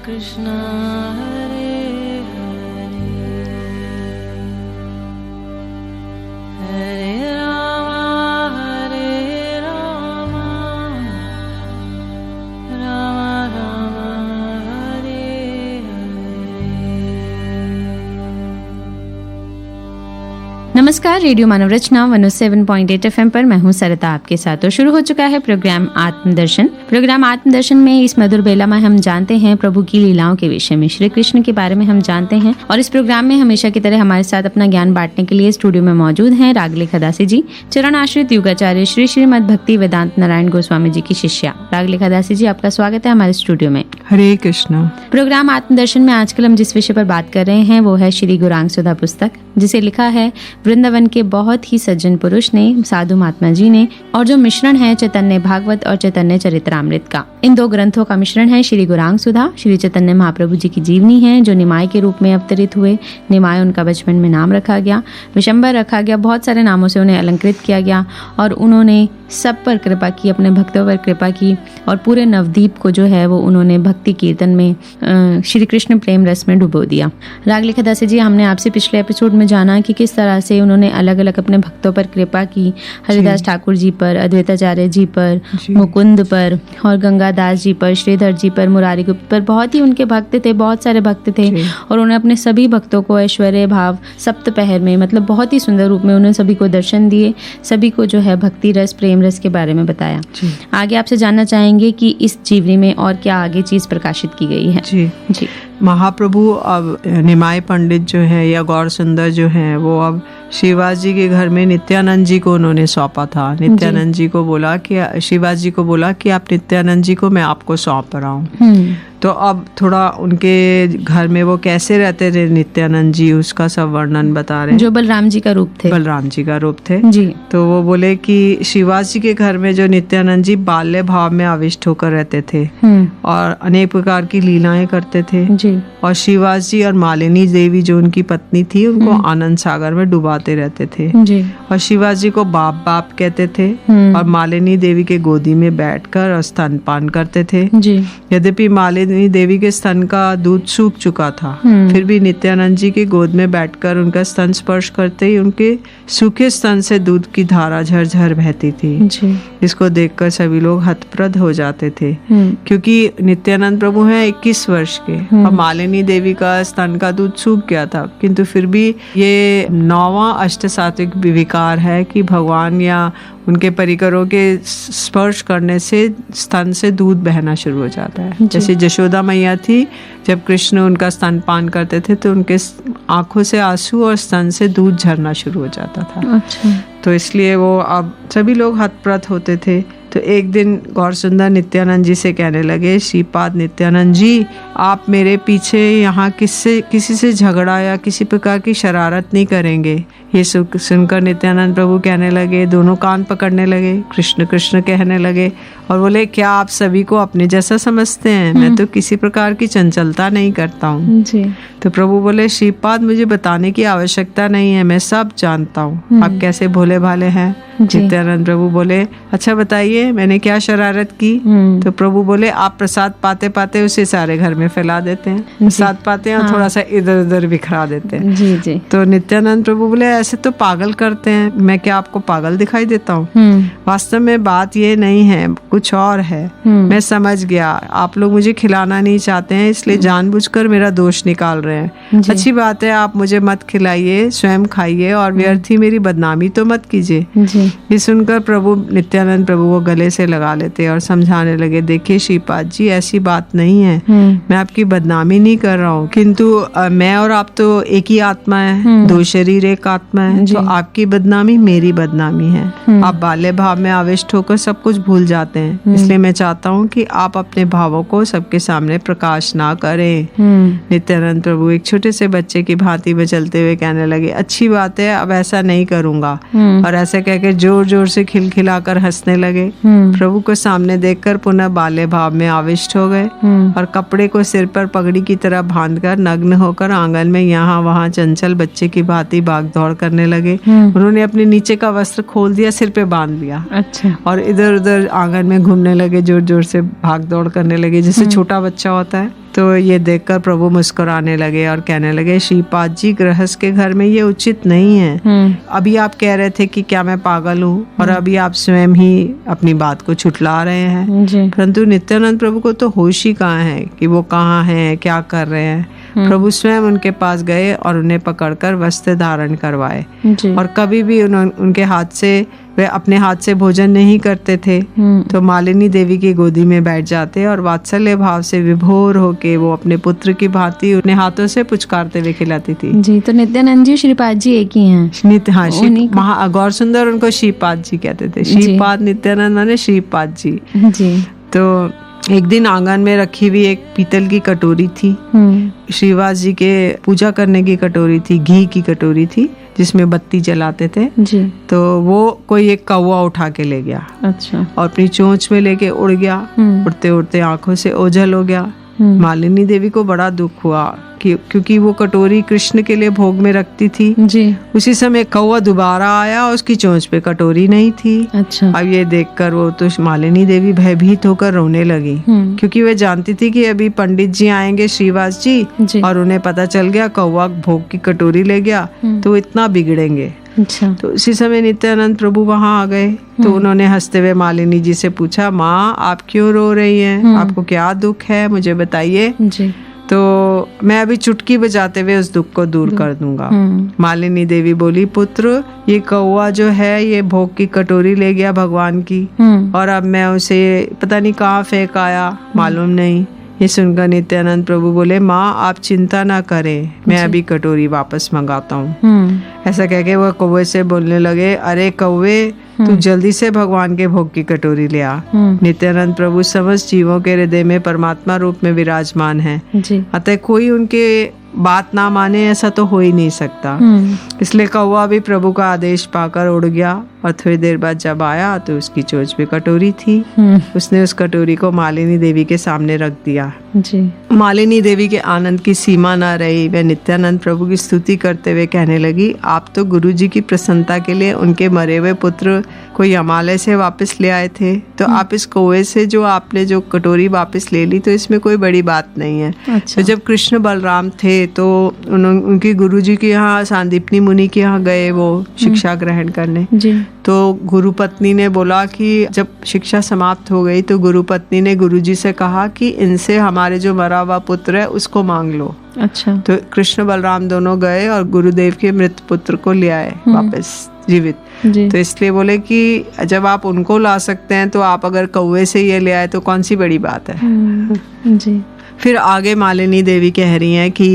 कृष्ण हरे हरे हरे राम राम राम हरे हरे। नमस्कार, रेडियो मानव रचना 107.8 FM पर मैं हूं सरिता आपके साथ। तो शुरू हो चुका है प्रोग्राम आत्मदर्शन। प्रोग्राम आत्मदर्शन में इस मधुर बेला में हम जानते हैं प्रभु की लीलाओं के विषय में, श्री कृष्ण के बारे में हम जानते हैं। और इस प्रोग्राम में हमेशा की तरह हमारे साथ अपना ज्ञान बांटने के लिए स्टूडियो में मौजूद हैं रागलेखा दासी जी, चरण आश्रित युगाचार्य श्री श्रीमद भक्ति वेदांत नारायण गोस्वामी जी की शिष्या। रागलेखा दासी जी, आपका स्वागत है हमारे स्टूडियो में। हरे कृष्ण। प्रोग्राम आत्मदर्शन में आजकल हम जिस विषय पर बात कर रहे हैं वो है श्री गौरांग सुधा पुस्तक, जिसे लिखा है वृंदावन के बहुत ही सज्जन पुरुष ने, साधु महात्मा जी ने, और जो मिश्रण है चैतन्य भागवत और चैतन्य चरित्रामृत का। इन दो ग्रंथों का मिश्रण है श्री गौरांग सुधा। श्री चैतन्य महाप्रभु जी की जीवनी है जो निमाय के रूप में अवतरित हुए। निमाय उनका बचपन में नाम रखा गया, विशंबर रखा गया, बहुत सारे नामों से उन्हें अलंकृत किया गया और उन्होंने सब पर कृपा की, अपने भक्तों पर कृपा की और पूरे नवद्वीप को जो है वो उन्होंने भक्ति कीर्तन में, श्री कृष्ण प्रेम रस में डुबो दिया। रागलेखा दासी जी, हमने आपसे पिछले एपिसोड में जाना कि किस तरह से उन्होंने अलग अलग अपने भक्तों पर कृपा की, हरिदास ठाकुर जी पर, अद्वैताचार्य जी पर, मुकुंद पर और गंगादास जी पर, श्रीधर जी पर, मुरारी गुप्त पर। बहुत ही उनके भक्त थे, बहुत सारे भक्त थे और उन्होंने अपने सभी भक्तों को ऐश्वर्य भाव सप्तपहर में, मतलब बहुत ही सुंदर रूप में उन्होंने सभी को दर्शन दिए, सभी को जो है भक्ति रस प्रेम रस के बारे में बताया। आगे आपसे जानना चाहेंगे कि इस जीवनी में और क्या आगे चीज प्रकाशित की गई है। जी। महाप्रभु अब निमाय पंडित जो है या गौर सुंदर जो है वो अब शिवाजी जी के घर में नित्यानंद जी को उन्होंने सौंपा था। नित्यानंद जी को बोला कि शिवाजी जी को बोला कि आप नित्यानंद जी को मैं आपको सौंप रहा हूँ। तो अब थोड़ा उनके घर में वो कैसे रहते थे नित्यानंद जी, उसका सब वर्णन बता रहे हैं। जो बलराम जी का रूप थे। बलराम जी का रूप थे जी। तो वो बोले कि शिवाजी के घर में जो नित्यानंद जी बाल्य भाव में आविष्ट होकर रहते थे और अनेक प्रकार की लीलाएं करते थे जी। और शिवाजी और मालिनी देवी जो उनकी पत्नी थी उनको आनंद सागर में डुबाते रहते थे जी। और शिवाजी को बाप बाप कहते थे और मालिनी देवी के गोदी में बैठकर और स्तनपान करते थे जी। यद्यपि मालिनी देवी के स्तन का दूध सूख चुका था, फिर भी नित्यानंद जी की गोद में बैठकर उनका स्तन स्पर्श करते ही उनके सूखे स्तन से दूध की धारा झरझर बहती थी जी। इसको देखकर सभी लोग हतप्रद हो जाते थे क्योंकि नित्यानंद प्रभु हैं 21 वर्ष के और मालिनी देवी का स्तन का दूध सूख गया था, किंतु फिर भी ये 9वां अष्ट सात्विक विकार है कि भगवान या उनके परिकरों के स्पर्श करने से स्तन से दूध बहना शुरू हो जाता है। जैसे यशोदा मैया थी, जब कृष्ण उनका स्तनपान करते थे तो उनके आंखों से आंसू और स्तन से दूध झरना शुरू हो जाता था। अच्छा। तो इसलिए वो अब सभी लोग हतप्रद होते थे। तो एक दिन गौर सुंदर नित्यानंद जी से कहने लगे, श्रीपाद नित्यानंद जी, आप मेरे पीछे यहाँ किसी से झगड़ा या किसी प्रकार की शरारत नहीं करेंगे। ये सुनकर नित्यानंद प्रभु कहने लगे, दोनों कान पकड़ने लगे, कृष्ण कृष्ण कहने लगे और बोले, क्या आप सभी को अपने जैसा समझते हैं? मैं तो किसी प्रकार की चंचलता नहीं करता हूँ। तो प्रभु बोले, श्रीपाद मुझे बताने की आवश्यकता नहीं है, मैं सब जानता हूँ आप कैसे भोले भाले हैं। नित्यानंद प्रभु बोले, अच्छा बताइए मैंने क्या शरारत की? तो प्रभु बोले, आप प्रसाद पाते पाते उसे सारे घर में फैला देते हैं, प्रसाद पाते हैं और थोड़ा सा इधर उधर बिखरा देते हैं। जी जी। तो नित्यानंद प्रभु बोले, ऐसे तो पागल करते हैं, मैं क्या आपको पागल दिखाई देता हूँ? वास्तव में बात ये नहीं है, कुछ और है। मैं समझ गया, आप लोग मुझे खिलाना नहीं चाहते हैं, इसलिए जानबूझकर मेरा दोष निकाल रहे हैं। अच्छी बात है, आप मुझे मत खिलाइए, स्वयं खाइए और व्यर्थ ही मेरी बदनामी तो मत कीजिए। ये सुनकर प्रभु नित्यानंद प्रभु को गले से लगा लेते और समझाने लगे, देखिए श्रीपाद जी, ऐसी बात नहीं है, मैं आपकी बदनामी नहीं कर रहा हूँ, किंतु मैं और आप तो एक ही आत्मा है, दो शरीर एक आत्मा है, तो आपकी बदनामी मेरी बदनामी है। आप बाल्य भाव में आविष्ट होकर सब कुछ भूल जाते हैं, इसलिए मैं चाहता हूँ कि आप अपने भावों को सबके सामने प्रकाश ना करें। नित्यानंद प्रभु एक छोटे से बच्चे की भांति में चलते हुए कहने लगे, अच्छी बात है, अब ऐसा नहीं करूंगा। और ऐसे कहकर जोर जोर से खिलखिलाकर हंसने लगे। प्रभु को सामने देखकर पुनः बाल्य भाव में आविष्ट हो गए और कपड़े को सिर पर पगड़ी की तरह बांधकर नग्न होकर आंगन में यहाँ वहाँ चंचल बच्चे की भांति भाग दौड़ करने लगे। उन्होंने अपने नीचे का वस्त्र खोल दिया, सिर पे बांध लिया। अच्छा। और इधर उधर आंगन में घूमने लगे, जोर जोर से भाग दौड़ करने लगे, जैसे छोटा बच्चा होता है। तो ये देखकर प्रभु मुस्कुराने लगे और कहने लगे, श्रीपाद जी, गृहस्थ के घर में ये उचित नहीं है। अभी आप कह रहे थे कि क्या मैं पागल हूँ, और अभी आप स्वयं ही अपनी बात को छुटला रहे हैं। परंतु नित्यानंद प्रभु को तो होश ही कहाँ है कि वो कहाँ हैं, क्या कर रहे हैं। प्रभु स्वयं उनके पास गए और उन्हें पकड़कर वस्त्र धारण करवाए। और कभी भी उनके हाथ से, वे अपने हाथ से भोजन नहीं करते थे, तो मालिनी देवी की गोदी में बैठ जाते और वात्सल्य भाव से विभोर होके वो अपने पुत्र की भांति अपने हाथों से पुचकारते हुए खिलाती थी। जी, तो नित्यानंद जी श्रीपाद जी एक ही हैं। हाँ, गौर सुंदर उनको श्रीपाद जी कहते थे। श्रीपाद नित्यानंद माने श्रीपाद जी। तो एक दिन आंगन में रखी हुई एक पीतल की कटोरी थी, श्रीवास जी के पूजा करने की कटोरी थी, घी की कटोरी थी जिसमें बत्ती जलाते थे जी। तो वो कोई एक कौवा उठा के ले गया। अच्छा। और अपनी चोंच में लेके उड़ गया। उड़ते उड़ते आंखों से ओझल हो गया। मालिनी देवी को बड़ा दुख हुआ क्योंकि वो कटोरी कृष्ण के लिए भोग में रखती थी जी। उसी समय कौवा दोबारा आया और उसकी चोंच पे कटोरी नहीं थी। अच्छा। अब ये देखकर वो तो मालिनी देवी भयभीत होकर रोने लगी, क्योंकि वे जानती थी कि अभी पंडित जी आएंगे श्रीवास जी, और उन्हें पता चल गया कौवा भोग की कटोरी ले गया तो इतना बिगड़ेंगे। अच्छा। तो उसी समय नित्यानंद प्रभु वहाँ आ गए। तो उन्होंने हंसते हुए मालिनी जी से पूछा, माँ आप क्यों रो रही हैं? आपको क्या दुख है, मुझे बताइए। तो मैं अभी चुटकी बजाते हुए उस दुख को दूर कर दूंगा। मालिनी देवी बोली, पुत्र, ये कौवा जो है ये भोग की कटोरी ले गया भगवान की, और अब मैं उसे पता नहीं कहाँ फेंक आया, मालूम नहीं। ये सुनकर नित्यानंद प्रभु बोले, माँ आप चिंता ना करें, मैं अभी कटोरी वापस मंगाता हूँ। ऐसा कह के वो कौवे से बोलने लगे, अरे कौवे, तू जल्दी से भगवान के भोग की कटोरी ले आ। नित्यानंद प्रभु समस्त जीवों के हृदय में परमात्मा रूप में विराजमान है, अतः कोई उनके बात ना माने ऐसा तो हो ही नहीं सकता। इसलिए कौवा भी प्रभु का आदेश पाकर उड़ गया, और थोड़ी देर बाद जब आया तो उसकी चोंच पे कटोरी थी। उसने उस कटोरी को मालिनी देवी के सामने रख दिया जी। मालिनी देवी के आनंद की सीमा ना रही। वह नित्यानंद प्रभु की स्तुति करते हुए कहने लगी, आप तो गुरु जी की प्रसन्नता के लिए उनके मरे हुए पुत्र को हिमालय से वापस ले आए थे, तो आप इस कौवे से जो आपने जो कटोरी वापस ले ली, तो इसमें कोई बड़ी बात नहीं है। अच्छा। तो जब कृष्ण बलराम थे तो उनके गुरु जी के यहाँ सांदीपनी मुनि के यहाँ गए वो शिक्षा ग्रहण करने जी। तो गुरु पत्नी ने बोला कि जब शिक्षा समाप्त हो गई तो गुरु पत्नी ने गुरु जी से कहा कि इनसे हमारे जो मरा हुआ पुत्र है उसको मांग लो। अच्छा। तो कृष्ण बलराम दोनों गए और गुरुदेव के मृत पुत्र को ले आए वापस जीवित जी। तो इसलिए बोले कि जब आप उनको ला सकते हैं तो आप अगर कौवे से ये ले आए तो कौन सी बड़ी बात है जी। फिर आगे मालिनी देवी कह रही हैं कि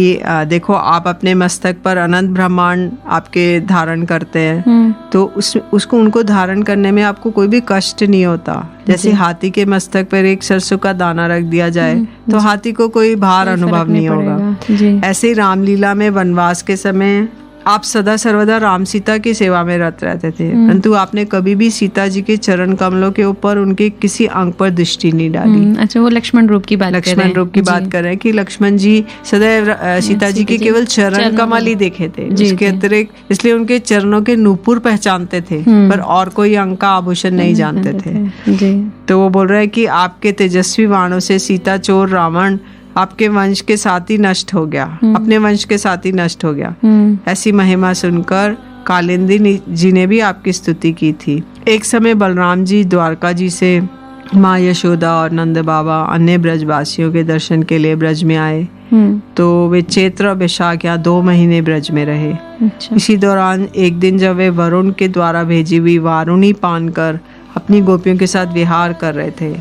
देखो आप अपने मस्तक पर अनंत ब्रह्मांड आपके धारण करते हैं, तो उसको उनको धारण करने में आपको कोई भी कष्ट नहीं होता। जैसे हाथी के मस्तक पर एक सरसों का दाना रख दिया जाए तो हाथी को कोई भार अनुभव नहीं होगा। ऐसे ही रामलीला में वनवास के समय आप सदा सर्वदा राम सीता की सेवा में रत रहते थे, परंतु आपने कभी भी सीता जी के चरण कमलों के ऊपर उनके किसी अंग पर दृष्टि नहीं डाली। अच्छा, वो लक्ष्मण रूप की बात कर रहे हैं कि लक्ष्मण जी सदैव सीता जी के केवल चरण कमल ही देखे थे, उसके अतिरिक्त इसलिए उनके चरणों के नूपुर पहचानते थे पर और कोई अंग का आभूषण नहीं जानते थे। तो वो बोल रहे हैं कि आपके तेजस्वी बाणों से सीता चोर रावण आपके वंश के साथ ही नष्ट हो गया, अपने वंश के साथ ही नष्ट हो गया। ऐसी महिमा सुनकर कालिंदी जी ने भी आपकी स्तुति की थी। एक समय बलराम जी द्वारका जी से माँ यशोदा और नंद बाबा अन्य ब्रजवासियों के दर्शन के लिए ब्रज में आए। तो वे चैत्र वैशाख या 2 महीने ब्रज में रहे। अच्छा। इसी दौरान एक दिन जब वे वरुण के द्वारा भेजी हुई वारुणी पान कर अपनी गोपियों के साथ विहार कर रहे थे।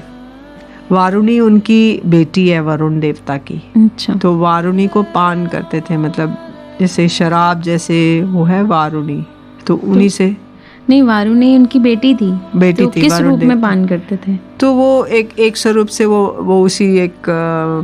वारुणी उनकी बेटी है वरुण देवता की। अच्छा। तो वारुणी को पान करते थे, मतलब जैसे शराब जैसे वो है वारुणी, तो उन्हीं से नहीं, वारुणी उनकी बेटी थी। बेटी तो थी, किस रूप में पान करते थे? तो वो एक स्वरूप से वो उसी एक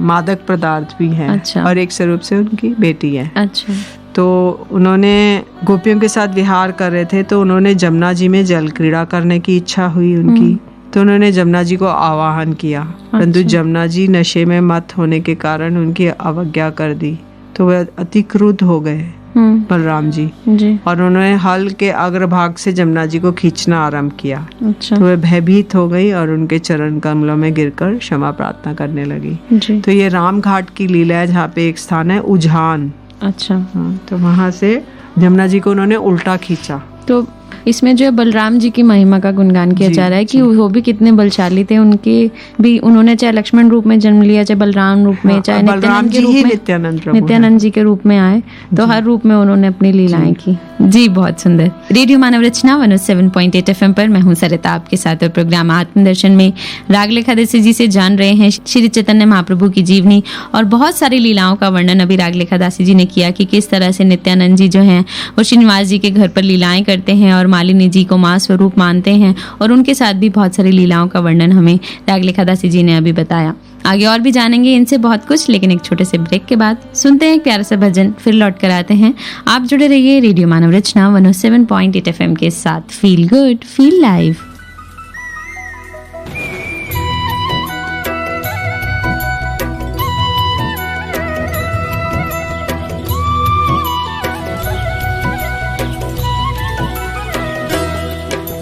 मादक पदार्थ भी है। अच्छा। और एक स्वरूप से उनकी बेटी है। अच्छा। तो उन्होंने गोपियों के साथ विहार कर रहे थे, तो उन्होंने जमुना जी में जल क्रीड़ा करने की इच्छा हुई उनकी, तो उन्होंने जमुना जी को आवाहन किया, परंतु जमुना जी नशे में मत होने के कारण उनकी अवज्ञा कर दी, तो वह अति क्रुद्ध हो गए बलराम जी जी। और उन्होंने हल के अग्रभाग से जमुना जी को खींचना आरंभ किया। अच्छा। तो वे भयभीत हो गई और उनके चरण कमलों में गिरकर क्षमा प्रार्थना करने लगी। जी। तो ये राम घाट की लीला है जहाँ पे एक स्थान है उजान। अच्छा। तो वहां से जमुना जी को उन्होंने उल्टा खींचा। तो इसमें जो है बलराम जी की महिमा का गुणगान किया जा रहा है कि वो भी कितने बलशाली थे। उनके भी उन्होंने चाहे लक्ष्मण रूप में जन्म लिया, चाहे बलराम रूप में, चाहे नित्यानंद के रूप में, नित्यानंद जी के रूप में आए, तो हर रूप में उन्होंने अपनी लीलाएं की। जी, बहुत सुंदर। रेडियो मानव रचना 107.8 FM पर मैं हूँ सरिता आपके साथ और प्रोग्राम आत्मदर्शन में राग लेखा दासी जी से जान रहे हैं श्री चैतन्य महाप्रभु की जीवनी और बहुत सारी लीलाओं का वर्णन अभी राग लेखा दासी जी ने किया कि किस तरह से नित्यानंद जी जो हैं वो श्रीनिवास जी के घर पर लीलाएं करते हैं और मालिनी जी को मां स्वरूप मानते हैं, और उनके साथ भी बहुत सारी लीलाओं का वर्णन हमें राग लेखा दासी जी ने अभी बताया। आगे और भी जानेंगे इनसे बहुत कुछ, लेकिन एक छोटे से ब्रेक के बाद सुनते हैं एक प्यारा सा भजन, फिर लौट कर आते हैं। आप जुड़े रहिए रेडियो मानव रचना 107.8 FM के साथ। Feel good, feel live.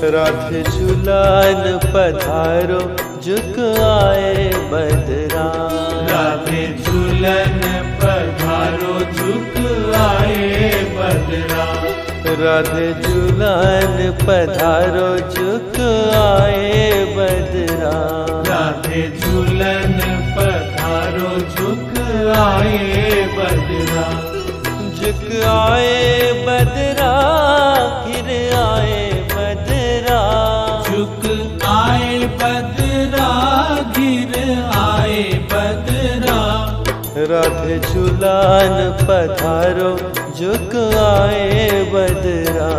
राधे झूलन पधारो झुक आए बदरा। राधे झूलन पधारो झुक आए बदरा। राधे झूलन पधारो झुक आए बदरा। राधे झूलन पधारो झुक आए बदरा। झुक आए बदरा फिर आए बदरा। झुक आए बदरा गिर आए बदरा। राधे झूलन पधारो झुक आए बदरा।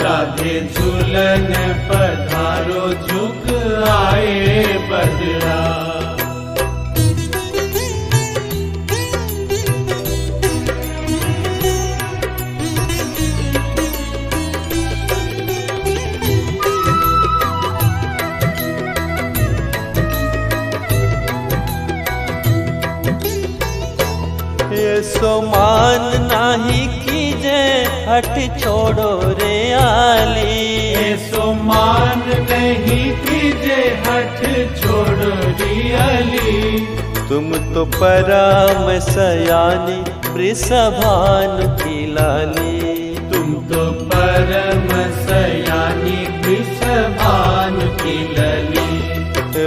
राधे झूलन पधारो झुक आए बदरा। सो मान नाही कीजे हट छोड़ो रे आली। सो मान नहीं कीजे हट छोड़ो रे आली। तुम तो परम सयानी वृषभान की लाली। तुम तो परम सयानी वृषभान की लाली।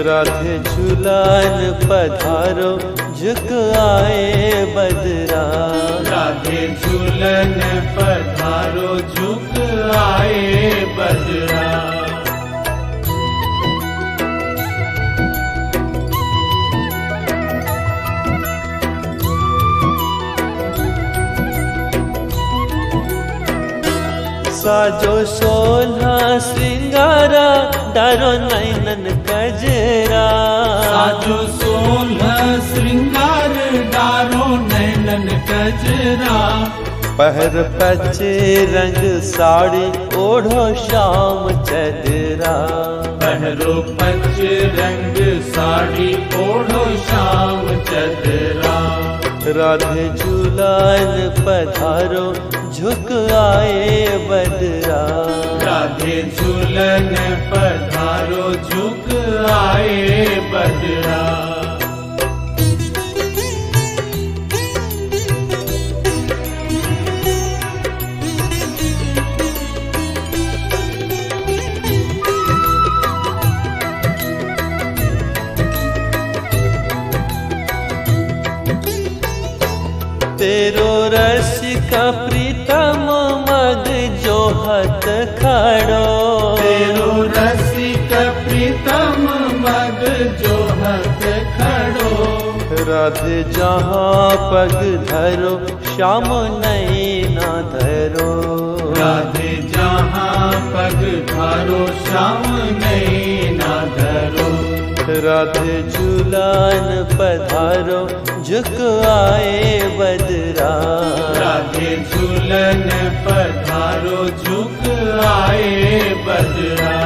राधे झूलन पधारो झुक आए बदरा। राधे झूलन पधारो झुक आए बदरा। साजो सोल्हा श्रृंगारा डारो नैनन कजरा। साजो सोलह श्रृंगार डारो नैनन कजरा। पहर पचे रंग साड़ी ओढ़ो श्याम चदरा। पहरो पच रंग साड़ी ओढ़ो श्याम चदरा। राधे झूलन पधारो झुक आए बदरा। राधे झूलन पधारो झुक आए बदरा। तेरो रस का प्रीतम मग जो हत खड़ो। तेरो रसिक प्रीतम मग जो हत खड़ो। राधे जहाँ पग धरो श्याम नैना धरो। राधे जहाँ पग धरो श्याम नैना धरो। राधे झूलन पधारो झुक आए बदरा। राधे झूलन पधारो झुक आए बदरा।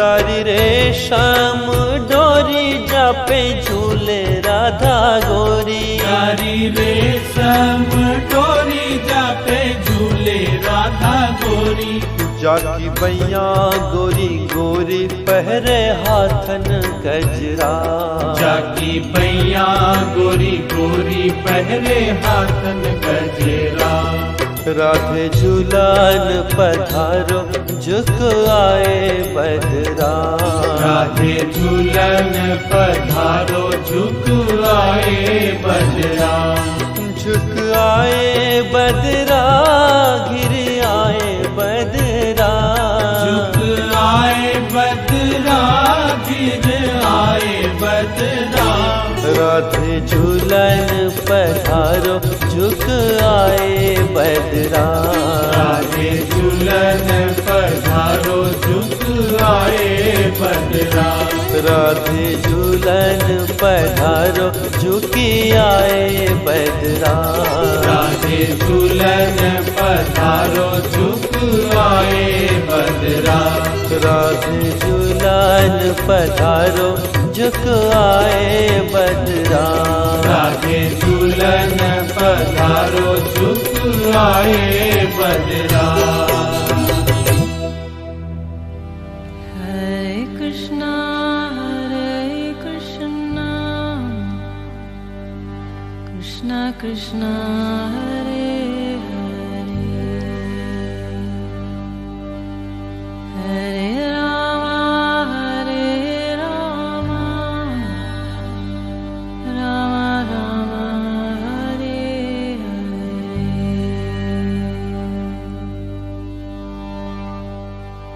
डारी रेशम डोरी जापे झूले राधा गोरी, डारी रेशम डोरी जापे झूले राधा गोरी, जाकी बैया गोरी गोरी पहरे हाथन गजरा, जाकी बैया गोरी गोरी पहरे हाथन गजरा, राधे झूलन पधारो झुक आए बदरा, राधे झूलन पधारो झुक आए बदरा, झुक आए बदरा घिर आए बदरा, झुक आए बदरा गिर आए बदरा, राधे झूलन पधारो झुक आए बदरा, राधे झूलन पधारो झुक आए बदरा, राधे झूलन पधारो झुकी आए बदरा, राधे झूलन पधारो झुक आए बदरा, राधे झूलन पधारो झुक आए बदरा, राधे झूलन पधारो झुक आए बदरा। Hare Krishna, Krishna Krishna, Hare Hare, Hare Rama, Hare Rama, Rama Rama, Hare Hare।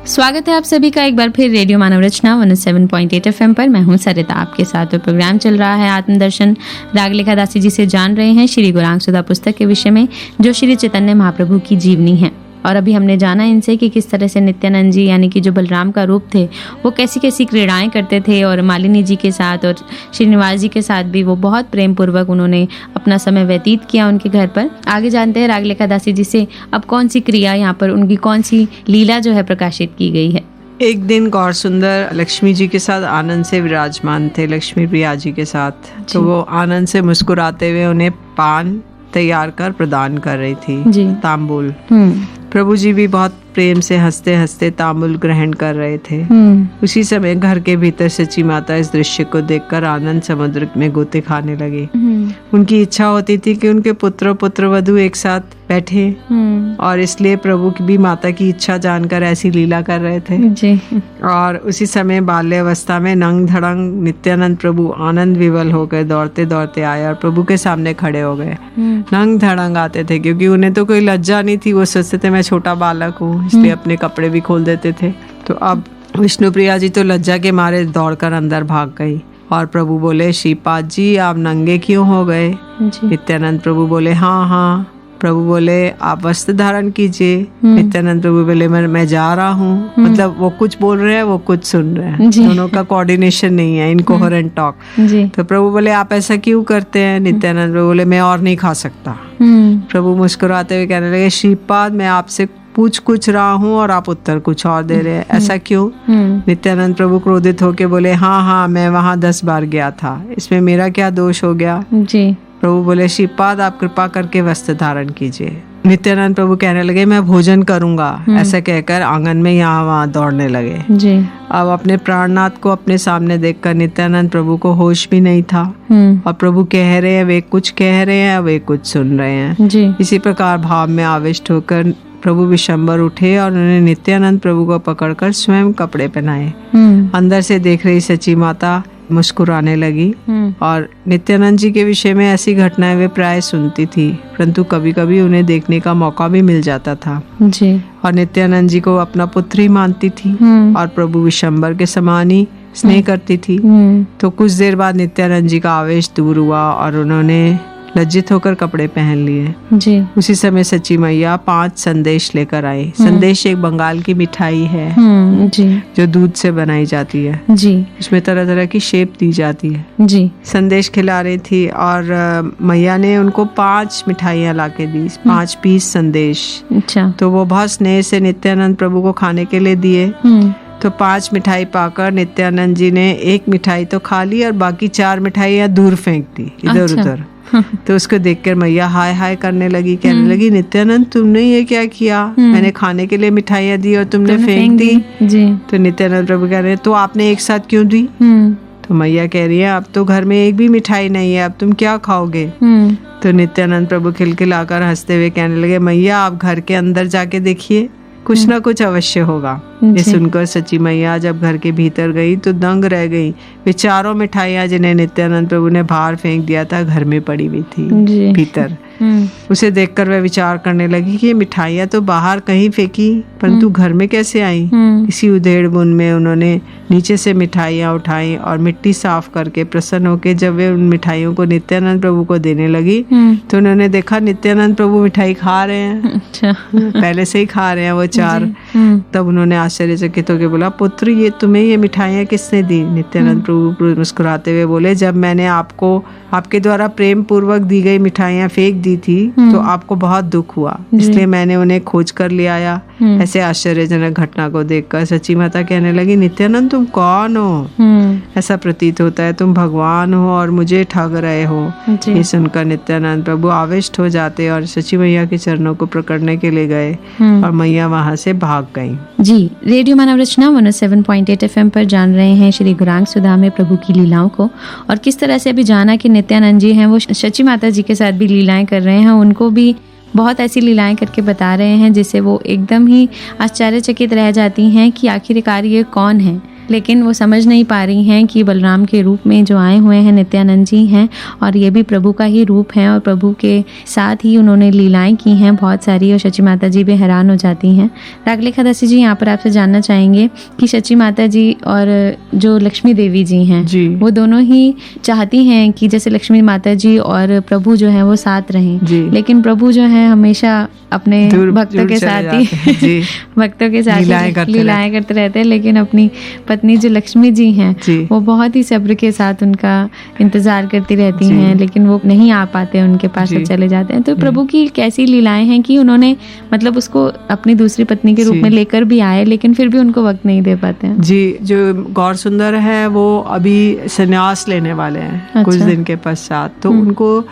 स्वागत है आप सभी का एक बार फिर रेडियो मानव रचना 107.8 FM पर। मैं हूं सरिता आपके साथ और प्रोग्राम चल रहा है आत्मदर्शन। रागलेखा दासी जी से जान रहे हैं श्री गौरांग सुधा पुस्तक के विषय में, जो श्री चैतन्य महाप्रभु की जीवनी है। और अभी हमने जाना इनसे कि किस तरह से नित्यानंद जी यानी कि जो बलराम का रूप थे वो कैसी कैसी क्रीड़ाएं करते थे, और मालिनी जी के साथ और श्रीनिवास जी के साथ भी वो बहुत प्रेम पूर्वक उन्होंने अपना समय व्यतीत किया उनके घर पर। आगे जानते हैं रागलेखा दासी जी से अब कौन सी क्रिया यहाँ पर उनकी कौन सी लीला जो है प्रकाशित की गई है। एक दिन गौर सुंदर लक्ष्मी जी के साथ आनंद से विराजमान थे, लक्ष्मी प्रिया जी के साथ। तो वो आनंद से मुस्कुराते हुए उन्हें पान तैयार कर प्रदान कर रही थी, तांबुल। प्रभु जी भी बहुत प्रेम से हंसते हंसते तांबुल ग्रहण कर रहे थे। उसी समय घर के भीतर सची माता इस दृश्य को देखकर आनंद समुद्र में गोते खाने लगे। उनकी इच्छा होती थी कि उनके पुत्र पुत्रवधू एक साथ बैठे, और इसलिए प्रभु की भी माता की इच्छा जानकर ऐसी लीला कर रहे थे जी। और उसी समय बाल्यावस्था में नंग धड़ंग नित्यानंद प्रभु आनंद विवल होकर दौड़ते दौड़ते आए और प्रभु के सामने खड़े हो गए। नंग धड़ंग आते थे क्योंकि उन्हें तो कोई लज्जा नहीं थी, वो सोचते थे मैं छोटा बालक हूँ, इसलिए अपने कपड़े भी खोल देते थे। तो अब विष्णु प्रिया जी तो लज्जा के मारे दौड़कर अंदर भाग गई और प्रभु बोले, श्रीपाद जी आप नंगे क्यों हो गए? नित्यानंद प्रभु बोले हाँ हाँ। प्रभु बोले आप वस्त्र धारण कीजिए। नित्यानंद प्रभु बोले मैं जा रहा हूँ। मतलब वो कुछ बोल रहे हैं, वो कुछ सुन रहे हैं, दोनों का कोऑर्डिनेशन नहीं है, इनकोहेरेंट टॉक। तो प्रभु बोले आप ऐसा क्यों करते हैं? नित्यानंद प्रभु बोले मैं और नहीं खा सकता। प्रभु मुस्कुराते हुए कहने लगे, श्रीपाद मैं आपसे पूछ कुछ रहा हूँ और आप उत्तर कुछ और दे रहे हैं, ऐसा क्यों? नित्यानंद प्रभु क्रोधित होके बोले हाँ हाँ मैं वहाँ 10 बार गया था, इसमें मेरा क्या दोष हो गया? जी। प्रभु बोले, श्रीपाद आप कृपा करके वस्त्र धारण कीजिए। नित्यानंद प्रभु कहने लगे मैं भोजन करूंगा। ऐसा कहकर आंगन में यहाँ वहाँ दौड़ने लगे। जी। अब अपने प्राणनाथ को अपने सामने देखकर नित्यानंद प्रभु को होश भी नहीं था, और प्रभु कह रहे हैं, वे कुछ कह रहे हैं, वे कुछ सुन रहे हैं। जी। इसी प्रकार भाव में आविष्ट होकर प्रभु विशंबर उठे और उन्होंने नित्यानंद प्रभु को पकड़कर स्वयं कपड़े पहनाए। अंदर से देख रही सची माता मुस्कुराने लगी। और नित्यानंद जी के विषय में ऐसी घटनाएं वे प्राय सुनती थी, परंतु कभी कभी उन्हें देखने का मौका भी मिल जाता था। जी। और नित्यानंद जी को अपना पुत्र ही मानती थी और प्रभु विशंबर के समान ही स्नेह करती थी। तो कुछ देर बाद नित्यानंद जी का आवेश दूर हुआ और उन्होंने लज्जित होकर कपड़े पहन लिए। जी। उसी समय सच्ची मैया 5 संदेश लेकर आई। संदेश एक बंगाल की मिठाई है जी, जो दूध से बनाई जाती है। जी। उसमें तरह तरह की शेप दी जाती है। जी। संदेश खिला रही थी और मैया ने उनको 5 मिठाइयाँ लाके दी, 5 पीस संदेश। अच्छा। तो वो बहुत स्नेह से नित्यानंद प्रभु को खाने के लिए दिए। तो 5 मिठाई पाकर नित्यानंद जी ने 1 मिठाई तो खा ली और बाकी 4 मिठाइयाँ दूर फेंक दी, इधर उधर। तो उसको देखकर मैया हाय हाय करने लगी, कहने लगी नित्यानंद तुमने ये क्या किया, मैंने खाने के लिए मिठाइयाँ दी और तुमने फेंक दी जी। तो नित्यानंद प्रभु कह रहे हैं तो आपने एक साथ क्यों दी? तो मैया कह रही है अब तो घर में एक भी मिठाई नहीं है, अब तुम क्या खाओगे? तो नित्यानंद प्रभु खिलखिलाकर हंसते हुए कहने लगे मैया आप घर के अंदर जाके देखिए, कुछ ना कुछ अवश्य होगा। ये सुनकर सची मैया जब घर के भीतर गई तो दंग रह गई। वे चारों मिठाइयाँ जिन्हें नित्यानंद प्रभु ने बाहर फेंक दिया था घर में पड़ी हुई थी भीतर। उसे देखकर वह विचार करने लगी कि ये मिठाइयाँ तो बाहर कहीं फेंकी परंतु घर में कैसे आई। इसी उधेड़ बुन में उन्होंने नीचे से मिठाइयाँ उठाई और मिट्टी साफ करके प्रसन्न होकर जब वे उन मिठाइयों को नित्यानंद प्रभु को देने लगी तो उन्होंने देखा नित्यानंद प्रभु मिठाई खा रहे हैं। पहले से ही खा रहे हैं वो 4। तब उन्होंने आश्चर्यचकित होकर बोला पुत्र ये तुम्हें ये मिठाइयाँ किसने दी? नित्यानंद प्रभु मुस्कुराते हुए बोले जब मैंने आपको आपके द्वारा प्रेम पूर्वक दी गई मिठाइयाँ फेंक दी थी तो आपको बहुत दुख हुआ, इसलिए मैंने उन्हें खोज कर ले आया। ऐसे आश्चर्यजनक घटना को देखकर सची माता कहने लगी नित्यानंद तुम कौन हो? ऐसा प्रतीत होता है तुम भगवान हो और मुझे ठग रहे हो। ये सुनकर नित्यानंद प्रभु आविष्ट हो जाते और सची मैया के चरणों को पकड़ने के लिए गए और मैया वहाँ से भाग गई। जी, रेडियो मानव रचना 107.8 FM पर जान रहे हैं श्री गौरांग सुधा में प्रभु की लीलाओं को, और किस तरह से अभी जाना कि नित्यानंद जी हैं वो सची माता जी के साथ भी लीलाएं कर रहे हैं, उनको भी बहुत ऐसी लीलाएं करके बता रहे हैं जिससे वो एकदम ही आश्चर्यचकित रह जाती हैं कि आखिरकार ये कौन है। लेकिन वो समझ नहीं पा रही हैं कि बलराम के रूप में जो आए हुए हैं नित्यानंद जी हैं और ये भी प्रभु का ही रूप है और प्रभु के साथ ही उन्होंने लीलाएं की हैं बहुत सारी, और सची माता जी भी हैरान हो जाती हैं। रागलेखा दासी जी यहाँ पर आपसे जानना चाहेंगे कि सची माता जी और जो लक्ष्मी देवी जी हैं वो दोनों ही चाहती हैं कि जैसे लक्ष्मी माता जी और प्रभु जो है वो साथ रहें, लेकिन प्रभु जो है हमेशा अपने भक्तों के साथ ही भक्तों के साथ लीलाएं करते रहते हैं, लेकिन अपनी पत्नी जो लक्ष्मी जी हैं वो बहुत ही सब्र के साथ उनका इंतजार करती रहती हैं, लेकिन वो नहीं आ पाते उनके पास, वो चले जाते हैं। तो प्रभु की कैसी लीलाएं हैं कि उन्होंने मतलब उसको अपनी दूसरी पत्नी के रूप में लेकर भी आए, लेकिन फिर भी उनको वक्त नहीं दे पाते हैं। जी, जो गौर सुंदर है वो अभी संन्यास लेने वाले हैं कुछ दिन के पश्चात, तो उनको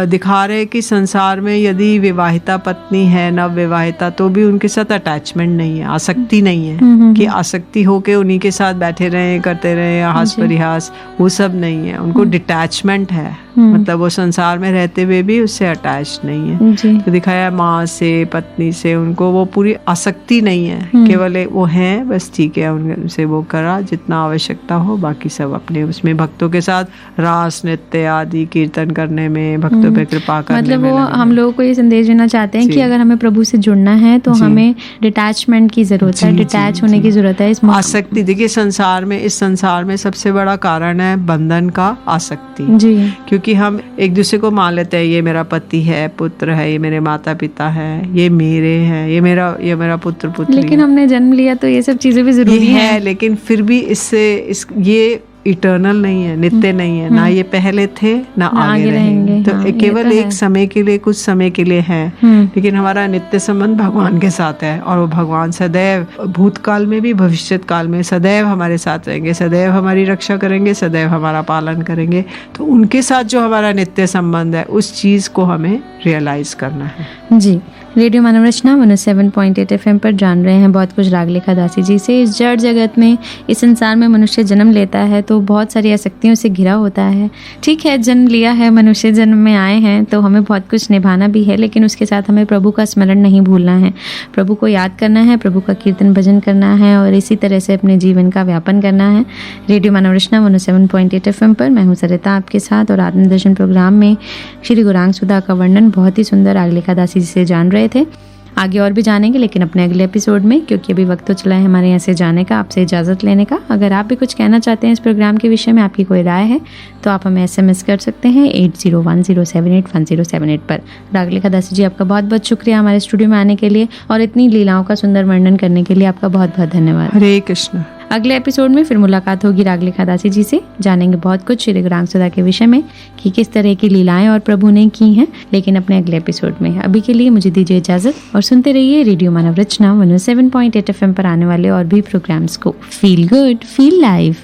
दिखा रहे कि संसार में यदि विवाहिता पत्नी है नव विवाहिता तो भी उनके साथ अटैचमेंट नहीं है, आसक्ति नहीं है कि आसक्ति होके उन्हीं के साथ बैठे रहे करते रहे हास परिहास, वो सब नहीं है। उनको डिटैचमेंट है, मतलब वो संसार में रहते हुए भी उससे अटैच नहीं है। तो दिखाया माँ से पत्नी से उनको वो पूरी आसक्ति नहीं है, केवल वो है बस, ठीक है उनसे वो करा जितना आवश्यकता हो, बाकी सब अपने उसमें भक्तों के साथ रास नृत्य आदि कीर्तन करने में भक्तों पे कृपा करने मतलब में वो हम लोगों को ये संदेश देना चाहते हैं कि अगर हमें प्रभु से जुड़ना है तो हमें डिटैचमेंट की जरूरत है, डिटैच होने की जरूरत है। इस आसक्ति देखिए संसार में, इस संसार में सबसे बड़ा कारण है बंधन का आसक्ति जी, क्योंकि हम एक दूसरे को मान लेते हैं ये मेरा पति है, पुत्र है, ये मेरे माता पिता है, ये मेरे हैं, ये मेरा पुत्र पुत्री, लेकिन हमने जन्म लिया तो ये सब चीजें भी जरूरी है, लेकिन फिर भी ये इटर्नल नहीं है, नित्य नहीं है, ना ये पहले थे ना आगे रहेंगे। तो केवल एक समय के लिए, कुछ समय के लिए है, लेकिन हमारा नित्य संबंध भगवान के साथ है और वो भगवान सदैव भूतकाल में भी भविष्यत काल में सदैव हमारे साथ रहेंगे, सदैव हमारी रक्षा करेंगे, सदैव हमारा पालन करेंगे। तो उनके साथ जो हमारा नित्य संबंध है उस चीज को हमें रियलाइज करना है। जी, रेडियो मानव रचना 107.8 FM पर जान रहे हैं बहुत कुछ रागलेखा दासी जी से। इस जड़ जगत में, इस संसार में मनुष्य जन्म लेता है तो बहुत सारी आसक्तियों से घिरा होता है। ठीक है, जन्म लिया है, मनुष्य जन्म में आए हैं तो हमें बहुत कुछ निभाना भी है, लेकिन उसके साथ हमें प्रभु का स्मरण नहीं भूलना है, प्रभु को याद करना है, प्रभु का कीर्तन भजन करना है और इसी तरह से अपने जीवन का व्यापन करना है। रेडियो मानव रचना 107.8 FM पर मैं हूँ सरिता आपके साथ, और आत्मदर्शन प्रोग्राम में श्री गौरांग सुधा का वर्णन बहुत ही सुंदर रागलेखा दासी जी से जान रहे थे। आगे और भी जानेंगे, लेकिन अपने अगले एपिसोड में, क्योंकि अभी वक्त तो चला है हमारे यहाँ से जाने का, आपसे इजाज़त लेने का। अगर आप भी कुछ कहना चाहते हैं इस प्रोग्राम के विषय में, आपकी कोई राय है तो आप हमें SMS कर सकते हैं 8010781078 पर। रागलेखा दासी जी, आपका बहुत बहुत शुक्रिया हमारे स्टूडियो में आने के लिए और इतनी लीलाओं का सुंदर वर्णन करने के लिए आपका बहुत बहुत धन्यवाद। हरे कृष्ण। अगले एपिसोड में फिर मुलाकात होगी रागलेखा दासी जी से। जानेंगे बहुत कुछ श्री गौरांग सुधा के विषय में कि किस तरह की लीलाएं और प्रभु ने की हैं, लेकिन अपने अगले एपिसोड में। अभी के लिए मुझे दीजिए इजाजत और सुनते रहिए रेडियो मानव रचना 107.8 FM पर आने वाले और भी प्रोग्राम्स को। Feel good, feel live.